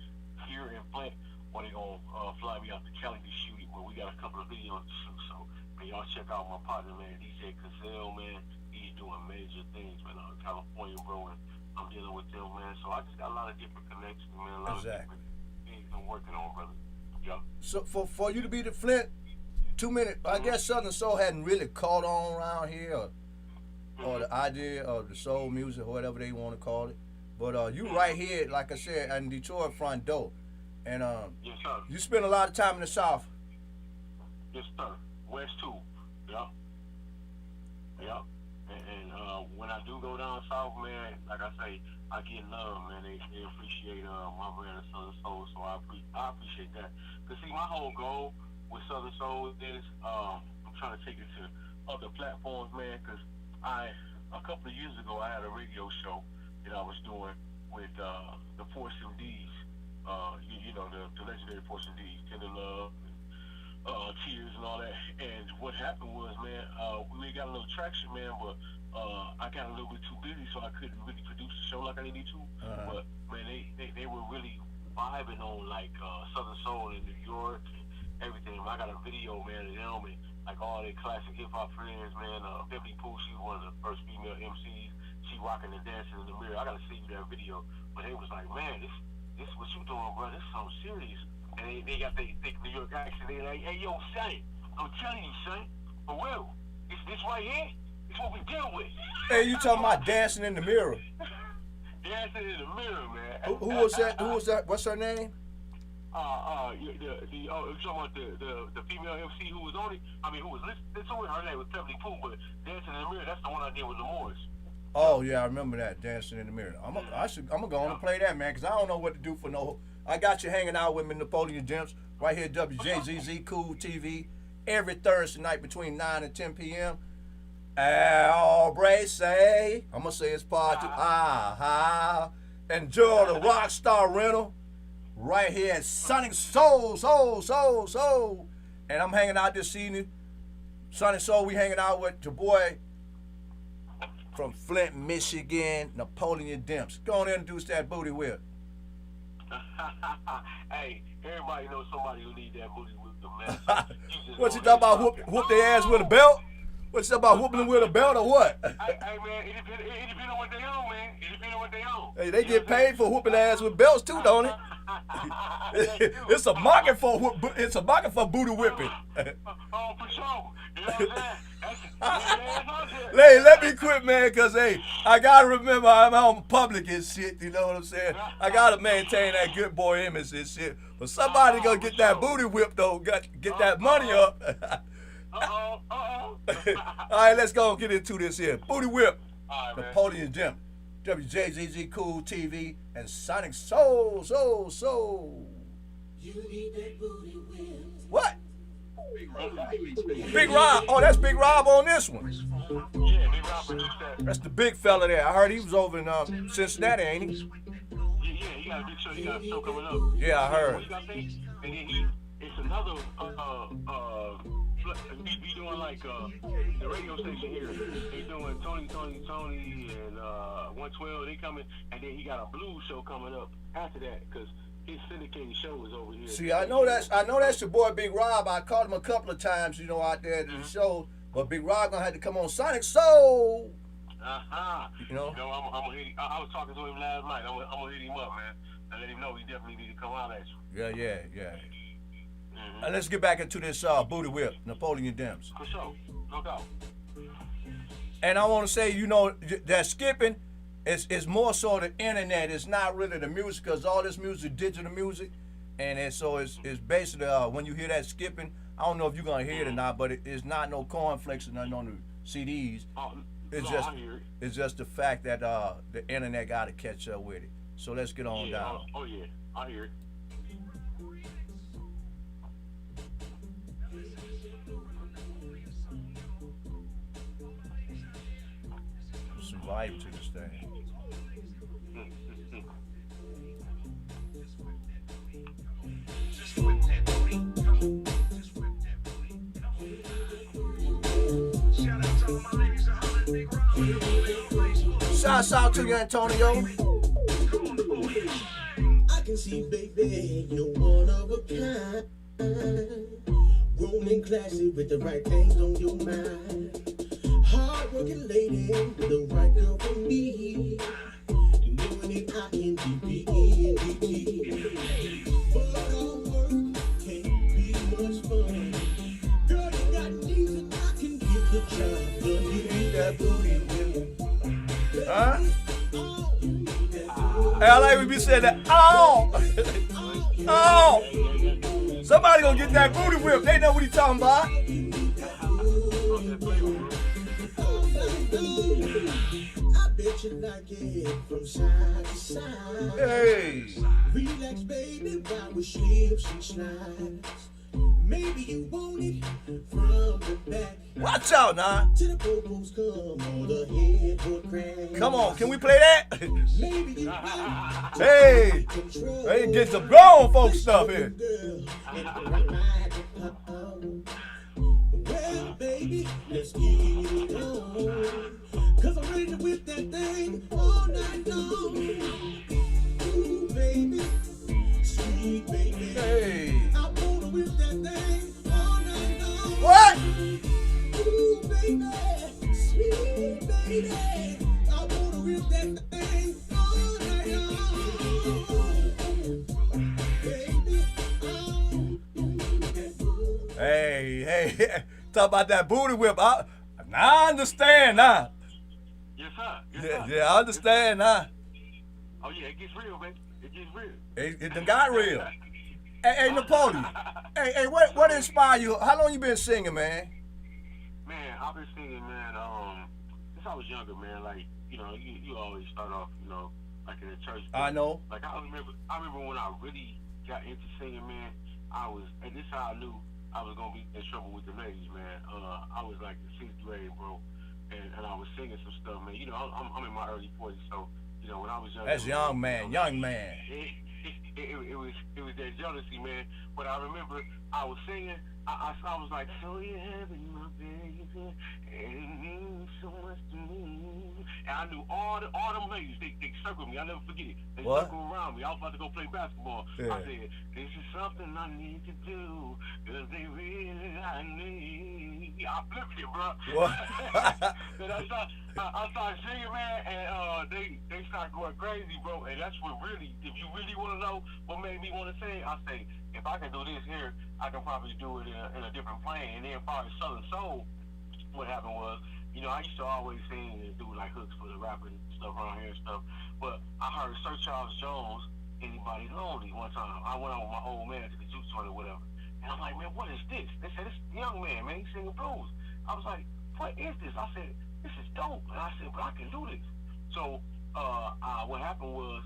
here in Flint or they're gonna fly me out to Cali to shoot it. But we got a couple of videos to shoot. So man, y'all check out my partner, man, DJ Cazell, man. He's doing major things, man, out in California, bro. And I'm dealing with them, man. So I just got a lot of different connections, man. A lot of different things I'm working on, brother. Yeah. So for you to be the Flint 2 minute, I guess Southern Soul hadn't really caught on around here, or the idea of the soul music, or whatever they want to call it. But you right here, like I said, in Detroit front door, and yes, sir. you spend a lot of time in the South. Yes, sir. West too. Yeah. Yeah. And when I do go down south, man, like I say, I get love, man. They appreciate my brand of Southern Soul, so I appreciate that. Cause see, my whole goal with Southern Soul is I'm trying to take it to other platforms, man. Cause a couple of years ago I had a radio show that I was doing with the Force MDs, you know, the legendary Force MDs, Tender Love, Tears and all that. And what happened was, man, we got a little traction, man, but I got a little bit too busy, so I couldn't really produce the show like I needed to. But man, they were really vibing on like Southern Soul in New York and everything. I got a video, man, of them and like all their classic hip hop friends, man. Beverly Poole, she was one of the first female MCs. She rocking and dancing in the mirror. I gotta see you that video. But they was like, man, this what you doing, bro? This something serious. And they got they thick New York accent. They like, hey, yo, son, I'm telling you, son, for real, this right here, it's what we deal with. Hey, you talking about dancing in the mirror? Dancing in the mirror, man. Who was that? Who was that? What's her name? You talking about the female MC who was on it? I mean, who was listening to it? Her name was Beverly Poole, but Dancing in the Mirror, that's the one I did with Lamorris. Oh yeah, I remember that, Dancing in the Mirror. I'm gonna go on and play that, man, because I don't know what to do for no. I got you hanging out with me, Napoleon Gems, right here, WJZZ Cool TV, every Thursday night between 9 and 10 p.m. Albright say, I'm gonna say it's part two. Enjoy the Rockstar Rental right here at Sonic Soul. And I'm hanging out this evening. Sonic Soul, we hanging out with your boy from Flint, Michigan, Napoleon Demps. Go on and introduce that booty whip. Hey, everybody knows somebody who need that booty whip, man. What you talking about? Whoop their ass with a belt? What you talking about? Whooping them with a belt or what? Hey, man, it depends on what they own, man. It depends on what they own. Hey, they get paid for whooping ass with belts too, don't it? It's a market for booty whipping. Oh, for sure. You know what I'm saying? Hey, let me quit, man, cause hey, I gotta remember I'm on public and shit. You know what I'm saying? I gotta maintain that good boy image and shit. But somebody gonna get that booty whipped though. Get that money up. All right, let's go and get into this here. Booty whip. All right, man. Napoleon Jim. WJZZ Cool TV and Sonic Soul. You need that booty whip. What? Big Rob. Oh, that's Big Rob on this one. Yeah, Big Rob produced that. That's the big fella there. I heard he was over in Cincinnati, ain't he? Yeah, he got a big show. He got a show coming up. Yeah, I heard. And then it's another, be doing like the radio station here. They doing Tony, and 112. They coming, and then he got a blues show coming up after that because his syndicated show is over here. See, I know that's your boy Big Rob. I called him a couple of times, you know, out there at the show. But Big Rob gonna have to come on Sonic Soul. You know. I'm gonna hit him. I was talking to him last night. I'm gonna hit him up, man, and let him know he definitely need to come out at you. Yeah. And let's get back into this booty whip, Napoleon Dims. For sure, no doubt. And I want to say, you know, that skipping is more so the internet. It's not really the music, because all this music, digital music, and it's basically when you hear that skipping, I don't know if you're gonna hear it or not, but it's not no cornflakes or nothing on the CDs. It's just the fact that the internet got to catch up with it. So let's get on down. Oh yeah, I hear it. Some vibe to this thing. Shouts out to you, Antonio. I can see, baby, you're one of a kind. Grown and classy with the right things on your mind. Hard-working lady, the right girl for me. Doing it INDPENDT. But our work can't be much fun. Girl, you got needs and I can get the job done. You need that booty whip. Huh? Hey, I like when you said that. Oh! Oh! Somebody gonna get that booty whip. They know what he talking about. I bet you like it from side to side. Hey! Relax, baby, while we slips and slides. Maybe you want it from the back. Watch out now. To the popos come on the headboard crack. Come on, can we play that? Maybe you want Hey! control. Hey, get some grown folks stuff here. Girl, and right well, baby, let's get it on. Cause I'm ready to whip that thing all night long. Ooh, baby, sweet baby. Hey! I wanna whip that thing all night long. What? Ooh, baby, sweet baby. I wanna whip that thing all night long. Baby, Hey, talk about that booty whip. Now I understand now. Yes, sir. Yeah, I understand now. Oh yeah, it gets real, man. It gets real. It done got real. Hey, Napoleon. Hey, what inspired you? How long you been singing, man? Man, I've been singing, man, since I was younger, man. Like, you know, you always start off, you know, like in the church. I know. Like, I remember when I really got into singing, man, and this is how I knew I was going to be in trouble with the ladies, man. I was like in 6th grade, bro, and I was singing some stuff, man. You know, I'm in my early 40s, so, you know, when I was young. That's young man. It was that jealousy, man. But I remember I was singing. I was like, so you having my baby, and it means so much to me. And I knew all them ladies. They circled me. I never forget it. They circled around me. I was about to go play basketball. Yeah. I said, this is something I need to do, cause they really like me. I flipped it, bro. What? I started singing, man, and they started going crazy, bro. And that's what really, if you really want to know what made me want to sing, I say, if I can do this here, I can probably do it in a different plane. And then as far as Southern Soul, what happened was, you know, I used to always sing and do like hooks for the rappers and stuff around here and stuff. But I heard Sir Charles Jones, Anybody Lonely, one time. I went on with my old man to the juice joint or whatever. And I'm like, man, what is this? They said, this young man, he's singing blues. I was like, what is this? I said, this is dope. And I said, but I can do this. So what happened was,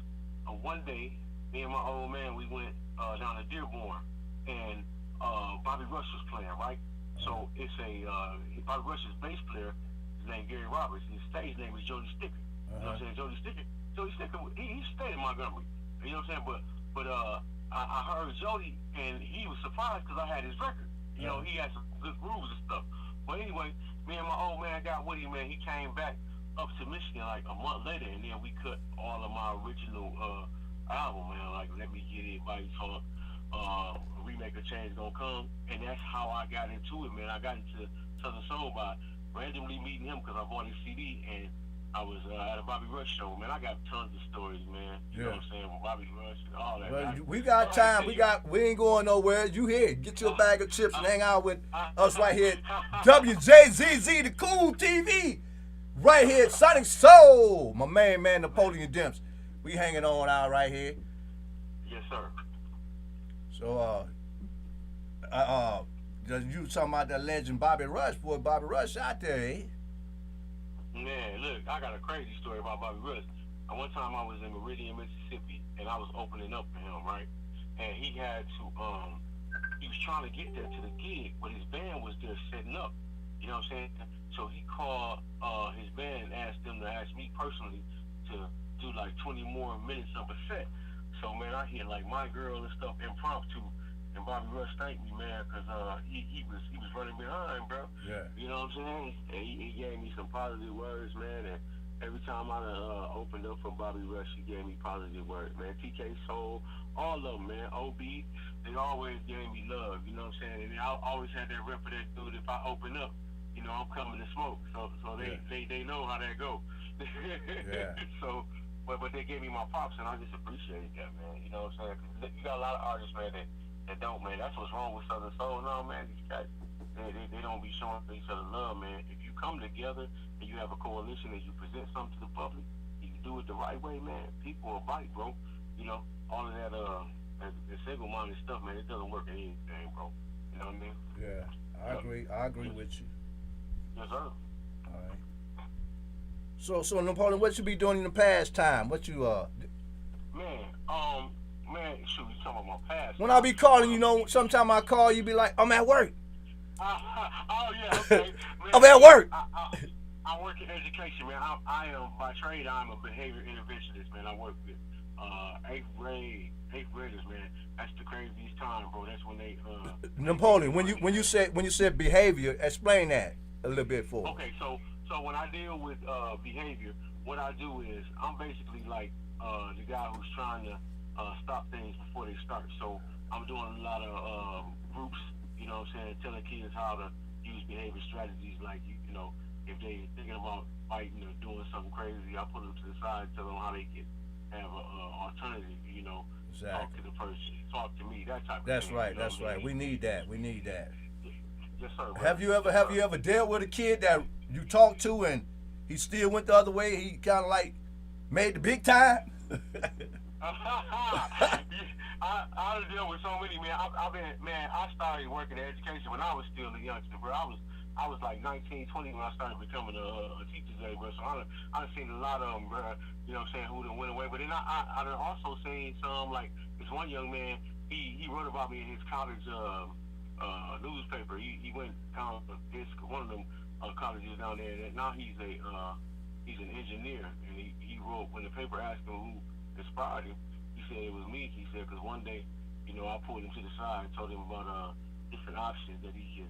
one day, me and my old man, we went down to Dearborn, and Bobby Rush was playing, right? So it's Bobby Rush's bass player, his name Gary Roberts. His stage name is Jody Sticker. You know what I'm saying? Jody Sticker, he stayed in Montgomery. You know what I'm saying? But I heard Jody, and he was surprised because I had his record. You know, he had some good grooves and stuff. But anyway, me and my old man got with him, man. He came back up to Michigan like a month later, and then we cut all of my original album, man. Like, Let Me Get It, Body Talk, Remake a Change Gonna Come. And that's how I got into it, man. I got into Southern Soul by randomly meeting him because I bought his CD, and I was at a Bobby Rush show, man. I got tons of stories, man. You know what I'm saying? With Bobby Rush and all that. Well, we got time. We ain't going nowhere. You here. Get your bag of chips and hang out with us right here at WJZZ, the Cool TV. Right here at Sonic Soul. My main man, Napoleon Demps. We hanging on out right here. Yes, sir. So, you talking about that legend Bobby Rush, boy. Bobby Rush out there, eh? Man, look, I got a crazy story about Bobby Rush. One time I was in Meridian, Mississippi, and I was opening up for him, right? And he had to, he was trying to get there to the gig, but his band was there setting up. You know what I'm saying? So he called his band and asked them to ask me personally to do like 20 more minutes of a set. So, man, I hear like My Girl and stuff impromptu. And Bobby Rush thanked me, man, because he was running behind, bro. Yeah. You know what I'm saying? And he gave me some positive words, man. And every time I opened up for Bobby Rush, he gave me positive words, man. TK Soul, all of them, man. OB, they always gave me love. You know what I'm saying? And I always had that rep for that dude. If I open up, you know, I'm coming to smoke. So they know how that go. Yeah. So, but they gave me my props, and I just appreciate that, man. You know what I'm saying? 'Cause you got a lot of artists, man, that don't, man. That's what's wrong with Southern Soul. No, man, these guys, they don't be showing each other love, man. If you come together and you have a coalition and you present something to the public, you do it the right way, man, people will bite, bro. You know, all of that single-minded stuff, man, it doesn't work in anything, bro. You know what I mean? Yeah, I agree with you. Yes, sir. All right. So Napoleon, what you be doing in the past time? What you Man, shoot, you talking about my past. When I be calling, you know, sometime I call you, be like, I'm at work. Oh yeah, okay. Man, I'm at work. I work in education, man. I am by trade. I'm a behavior interventionist, man. I work with eighth graders, man. That's the craziest time, bro. That's when they. Napoleon, when you said behavior, explain that a little bit for me. Okay, so when I deal with behavior, what I do is I'm basically like the guy who's trying to stop things before they start. So I'm doing a lot of groups, you know what I'm saying, telling kids how to use behavior strategies, like, you know, if they thinking about fighting or doing something crazy, I put them to the side, tell them how they can have an alternative, you know, Exactly. Talk to the person, talk to me, that type of That's thing. right. You know That's what I right. mean? We need that. We need that. Yes, sir. Bro. Have you ever dealt with a kid that you talked to and he still went the other way? He kind of like made the big time. I deal with so many, man. I started working in education when I was still a youngster, bro. I was like 19, 20 when I started becoming a teacher's aide, bro. So I've seen a lot of them, bro. You know what I'm saying, who done went away. But then I done also seen some, like this one young man, he wrote about me in his college newspaper. He went down to one of them colleges down there, and now he's an engineer. And he wrote, when the paper asked him who inspired him, he said it was me. He said, because one day, you know, I pulled him to the side and told him about different options that he could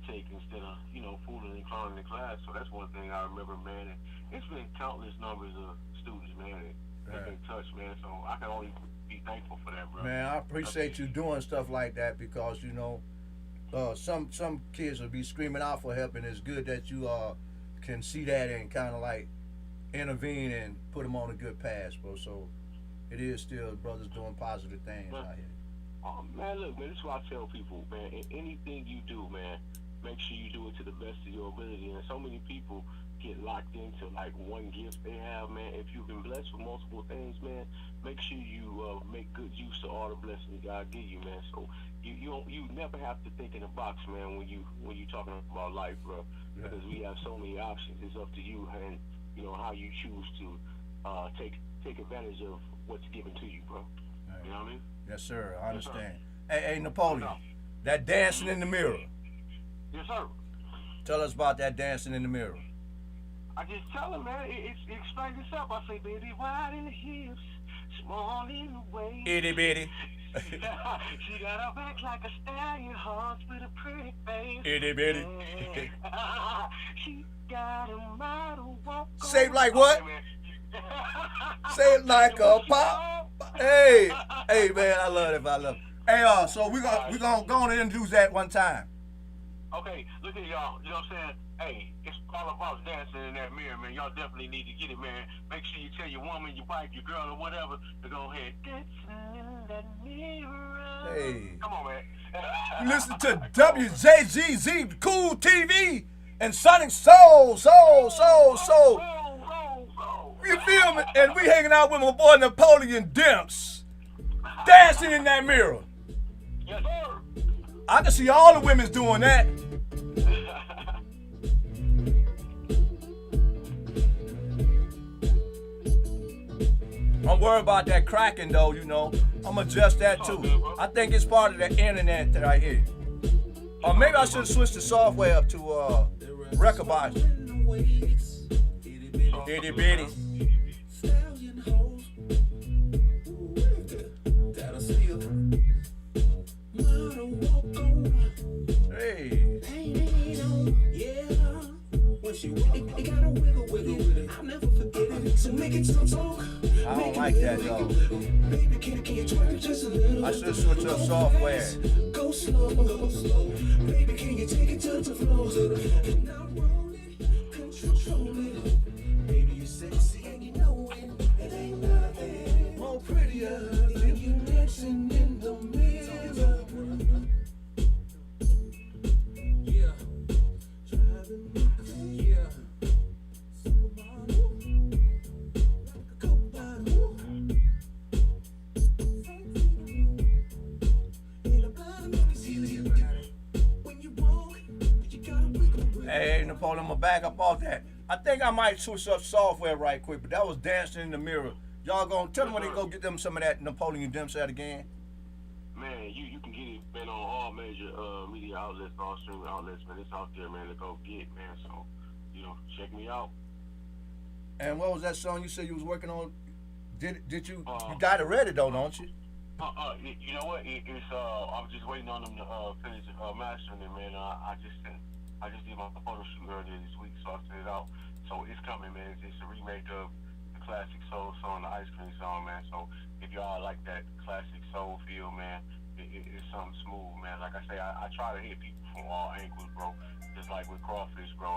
take instead of, you know, fooling and clowning in class. So that's one thing I remember, man. And it's been countless numbers of students, man, that been touched, man. So I can only be thankful for that, bro. Man, I appreciate you doing stuff like that because, you know, some kids will be screaming out for help, and it's good that you can see that and kind of like intervene and put them on a good path, bro. So it is still brothers doing positive things out here. Man, look, man, this is what I tell people, man. Anything you do, man, make sure you do it to the best of your ability. And so many people get locked into like one gift they have, man. If you've been blessed with multiple things, man, make sure you make good use of all the blessings God give you, man. So you never have to think in a box, man, when you talking about life, bro. Yeah. Because we have so many options. It's up to you and how you choose to take advantage of what's given to you, bro. Right. You know what I mean? Yes, sir. I Yes, sir. understand. Hey, Napoleon, that dancing in the mirror. Yes, sir. Tell us about that dancing in the mirror. I just tell her, man, it explains itself. I say, baby, wide in the hips, small in the waist. Itty bitty. She got her back like a stallion horse with a pretty face. Itty bitty. She got a model walk. Say it like what? Say it like a pop. Hey, man, I love it. I love it. Hey, so we gonna go on and introduce that one time. Okay, look at y'all. You know what I'm saying? Hey, it's all about dancing in that mirror, man. Y'all definitely need to get it, man. Make sure you tell your woman, your wife, your girl, or whatever to go ahead. Dancing in that mirror. Hey. Come on, man. You listen to WJGZ, Cool TV, and Sonic Soul. You feel me? And we hanging out with my boy Napoleon Demps, dancing in that mirror. Yes, sir. I can see all the women's doing that. I'm worried about that cracking though, I'm adjust that too. I think it's part of the internet that I hear. Or maybe I should switch the software up to Record Box. Itty bitty. Hey. I don't like that though. I should switch up software. Go slow. Baby, can you take it to the floor? Now roll it, control it. Baby, you're sexy and you know it. It ain't nothing more prettier than you dancing in the mirror. Yeah. Driving me crazy. Yeah. Hey, Napoleon, I'm gonna back up off that. I think I might switch up software right quick, but that was dancing in the mirror. Y'all gonna tell them when they go get them some of that Napoleon Demps out again? Man, you can get it, man, on all major media outlets, all streaming outlets, man. It's out there, man, to go get, man. So, check me out. And what was that song you said you was working on? Did you got it ready though, don't you? You know what? It's I was just waiting on them to finish mastering it, man. I just did my photo shoot earlier this week, so I sent it out. So it's coming, man. It's a remake of the classic soul song, the Ice Cream song, man. So if y'all like that classic soul feel, man, it's something smooth, man. Like I say, I try to hit people from all angles, bro. Just like with Crawfish, bro.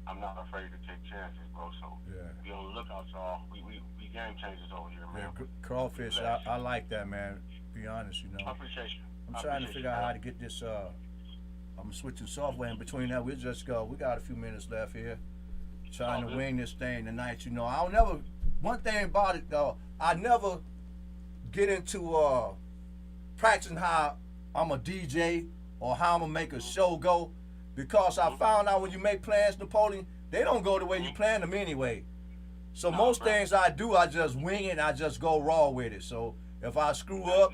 I'm not afraid to take chances, bro. So be on the lookout, y'all. We game changers over here, man. Yeah, Crawfish, I like that, man. Be honest, I appreciate you. I'm trying to figure out how to get this. I'm switching software in between that. We got a few minutes left here. Trying to wing this thing tonight, I'll never. One thing about it though, I never get into practicing how I'm a DJ or how I'm gonna make a show go, because I found out when you make plans, Napoleon, they don't go the way you plan them anyway. So most things I do, I just wing it. I just go raw with it. So if I screw up,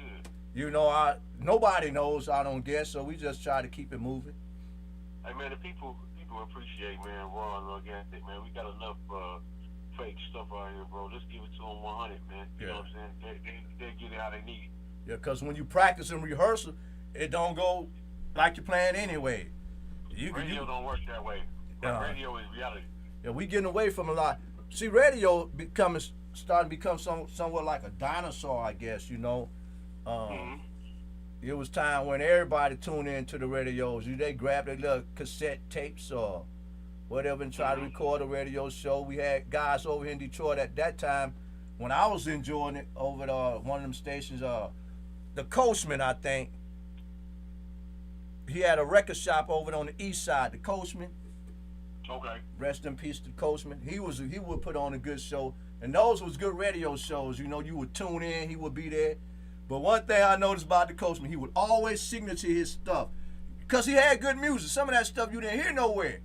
nobody knows. I don't guess. So we just try to keep it moving. Hey man, the people appreciate, man, raw and organic, man. We got enough fake stuff out here, bro. Just give it to them 100, man. You know what I'm saying? They get it how they need it. Yeah, because when you practice and rehearsal, it don't go like you plan anyway. Radio don't work that way. Radio is reality. Yeah, we getting away from a lot. See, radio starting to become somewhat like a dinosaur, I guess. It was time when everybody tuned into the radios. They grabbed their little cassette tapes or whatever, and try to record a radio show. We had guys over here in Detroit at that time when I was enjoying it over at one of them stations, the Coachman, I think. He had a record shop over on the east side, the Coachman. Okay. Rest in peace to Coachman. He would put on a good show, and those was good radio shows. You know, you would tune in, he would be there. But one thing I noticed about the Coachman, he would always signature his stuff because he had good music. Some of that stuff you didn't hear nowhere,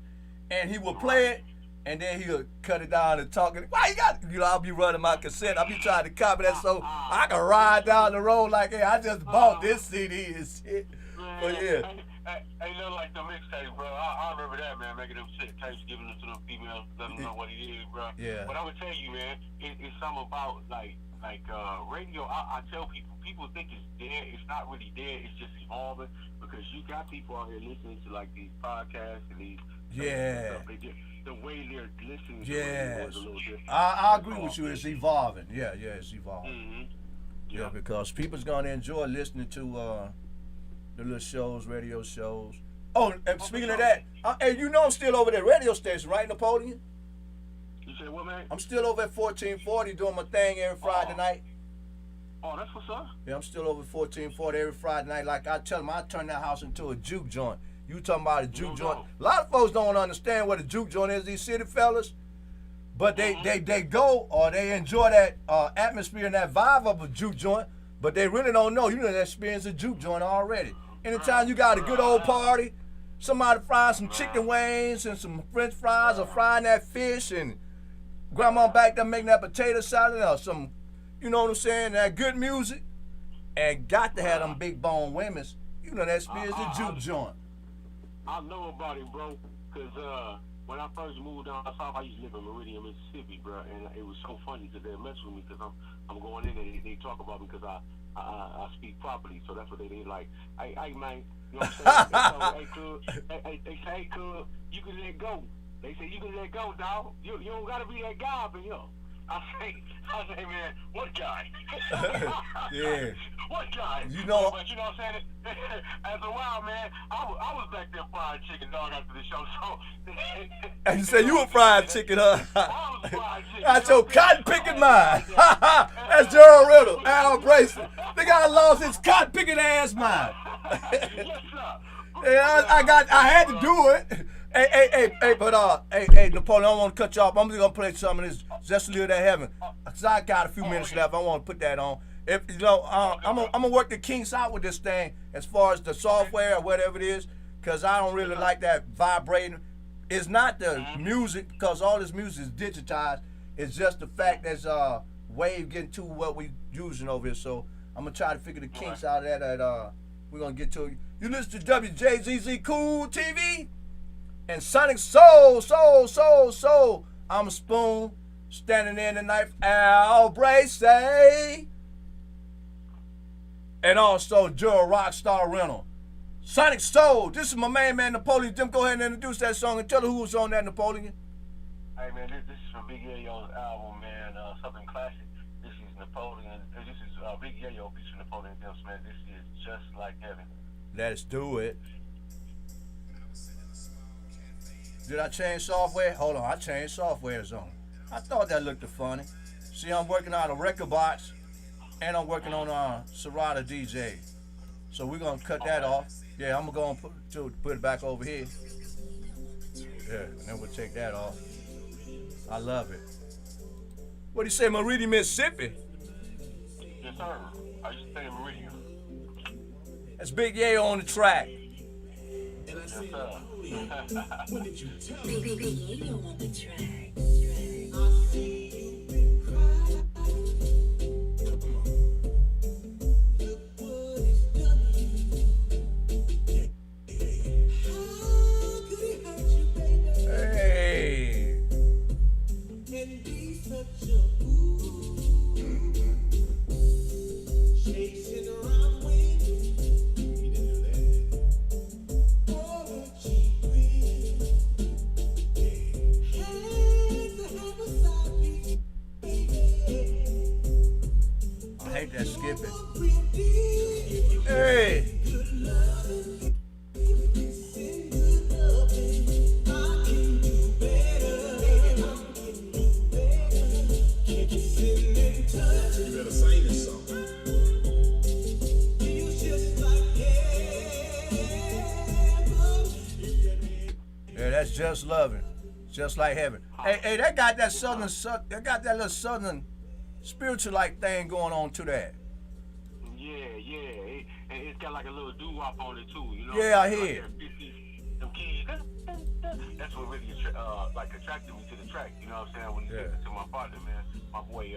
and he would play it, and then he would cut it down and talk it. Why you got? You know, I'll be running my cassette. I'll be trying to copy that so I can ride down the road like, hey, I just bought this CD and shit. But yeah. Ain't nothing like the mixtape, bro. I remember that, man, making them shit tapes, giving them to the females, letting them know what he is, bro. Yeah. But I would tell you, man, it's something about, like radio. I tell people think it's dead. It's not really dead. It's just evolving because you got people out here listening to, like, these podcasts and these Yeah. The way they're listening to Yes. it is a little different. I agree with you. It's evolving. Yeah, it's evolving. Mm-hmm. Yeah, because people's gonna enjoy listening to the little shows, radio shows. Oh, and speaking of that, hey, you know I'm still over there radio station, right, Napoleon? You said what, man? I'm still over at 1440 doing my thing every Friday night. Oh, that's what's up. Yeah, I'm still over 1440 every Friday night. Like I tell them, I turn that house into a juke joint. You talking about a juke joint? A lot of folks don't understand what a juke joint is, these city fellas. But they go or they enjoy that atmosphere and that vibe of a juke joint, but they really don't know. You know that experience a juke joint already. Anytime you got a good old party, somebody frying some chicken wings and some French fries or frying that fish and grandma back there making that potato salad or some, you know what I'm saying, that good music, and got to have them big bone women's. You know that experience a juke joint. I know about it, bro, because when I first moved down south, I used to live in Meridian, Mississippi, bro, and it was so funny because they mess with me because I'm going in and they talk about me because I speak properly, so that's what they like. Hey, man, you know what I'm saying? They say, hey, Cub, you can let go. They say, you can let go, dog. You don't got to be that guy up in here. I say, man, what guy? Yeah. What guy? You know. But you know what I'm saying? As a while, man, I was back there frying chicken, dog, after the show. So. And you say you were fried chicken, huh? I was fried chicken. That's your cotton picking mind. That's Gerald Riddle, Al Brayson. The guy lost his cotton picking ass mind. Yes, sir. Yeah, I had to do it. Hey, but hey, Napoleon, I don't want to cut you off. I'm just gonna play some of this Just a Little That Heaven. Cause I got a few minutes left. I want to put that on. If you know, I'm gonna work the kinks out with this thing as far as the software or whatever it is, cause I don't really like that vibrating. It's not the music, because all this music is digitized. It's just the fact that's wave getting to what we using over here. So I'm gonna try to figure the kinks out of that. We're gonna get to it. You listen to WJZZ Cool TV and Sonic Soul. I'm a spoon standing in the knife. Al Bracey. And also Joe Rockstar Rental. Sonic Soul. This is my main man Napoleon. Jim, go ahead and introduce that song and tell her who was on that, Napoleon. Hey man, this is from Big Yayo's album, man. Something classic. This is Napoleon. This is Big Yayo featuring Napoleon Dimps, man. This is Just Like Heaven. Let's do it. Did I change software? Hold on, I changed software zone. I thought that looked funny. See, I'm working on a record box, and I'm working on Serato DJ. So we're gonna cut that off. Yeah, I'm gonna put it back over here. Yeah, and then we'll take that off. I love it. What do you say, Meridian, Mississippi? Yes, sir. I used to stay in Meridian. That's Big Yayo on the track. Yes, sir. When did you tell me? Big Yayo on the track. I see you cry. Come on. Look what he's done. How could he hurt you, baby? Hey. And be such a fool. Chasing around with you. He didn't do that. For a cheap thrill. Had to That's just loving, just like heaven. Hey, that got that that got that little southern spiritual like thing going on to that. Yeah. And it's got like a little doo-wop on it too, you know? Yeah, I Like hear it. them keys, that's what really attracted me to the track, you know what I'm saying? When you Yeah. listen to my partner, man, my boy